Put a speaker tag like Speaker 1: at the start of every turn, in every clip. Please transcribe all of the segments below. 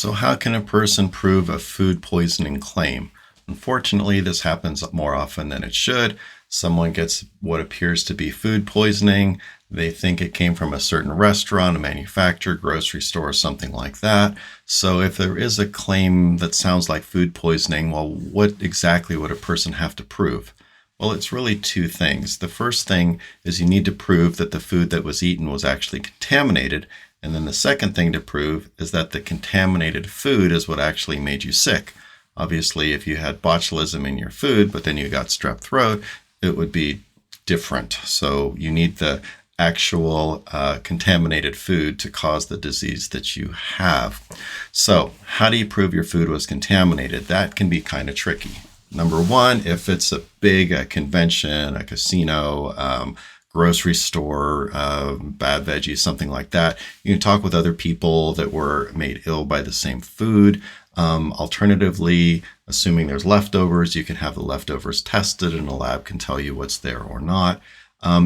Speaker 1: So how can a person prove a food poisoning claim? Unfortunately, this happens more often than it should. Someone gets what appears to be food poisoning. They think it came from a certain restaurant, a manufacturer, grocery store, something like that. So if there is a claim that sounds like food poisoning, well, what exactly would a person have to prove? Well, it's really two things. The first thing is you need to prove that the food that was eaten was actually contaminated. And then the second thing to prove is that the contaminated food is what actually made you sick. Obviously, if you had botulism in your food, but then you got strep throat, it would be different. So you need the actual contaminated food to cause the disease that you have. So how do you prove your food was contaminated? That can be kind of tricky. Number one, if it's a big convention, a casino, grocery store, bad veggies, something like that, you can talk with other people that were made ill by the same food. Alternatively, assuming there's leftovers, you can have the leftovers tested and a lab can tell you what's there or not.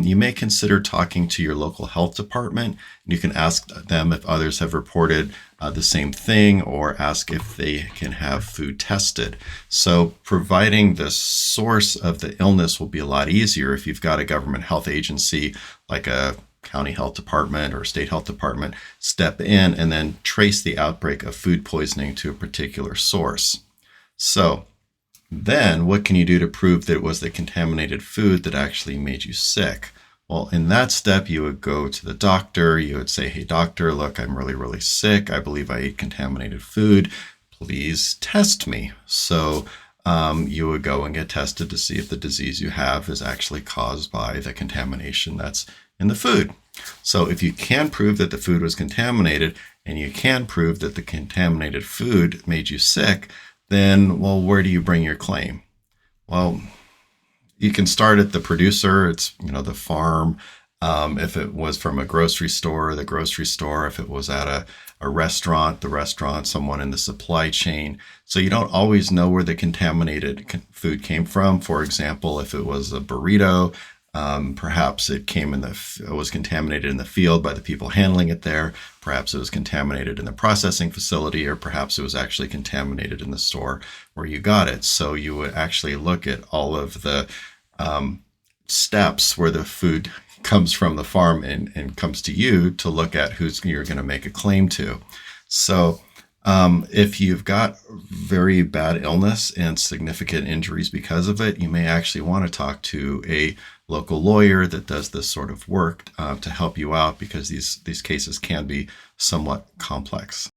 Speaker 1: You may consider talking to your local health department. You can ask them if others have reported the same thing, or ask if they can have food tested. So providing the source of the illness will be a lot easier if you've got a government health agency like a county health department or state health department step in and then trace the outbreak of food poisoning to a particular source. So then what can you do to prove that it was the contaminated food that actually made you sick? Well, in that step, you would go to the doctor. You would say, hey, doctor, look, I'm really, really sick. I believe I ate contaminated food. Please test me. So you would go and get tested to see if the disease you have is actually caused by the contamination that's in the food. So if you can prove that the food was contaminated and you can prove that the contaminated food made you sick, then, well, where do you bring your claim? Well, you can start at the producer. It's, the farm. If it was from a grocery store, the grocery store. If it was at a restaurant, the restaurant, someone in the supply chain. So you don't always know where the contaminated food came from. For example, if it was a burrito, perhaps it was contaminated in the field by the people handling it there. Perhaps it was contaminated in the processing facility, or perhaps it was actually contaminated in the store where you got it. So you would actually look at all of the steps where the food comes from the farm and comes to you to look at who's you're going to make a claim to. So if you've got very bad illness and significant injuries because of it, you may actually want to talk to a local lawyer that does this sort of work to help you out, because these cases can be somewhat complex.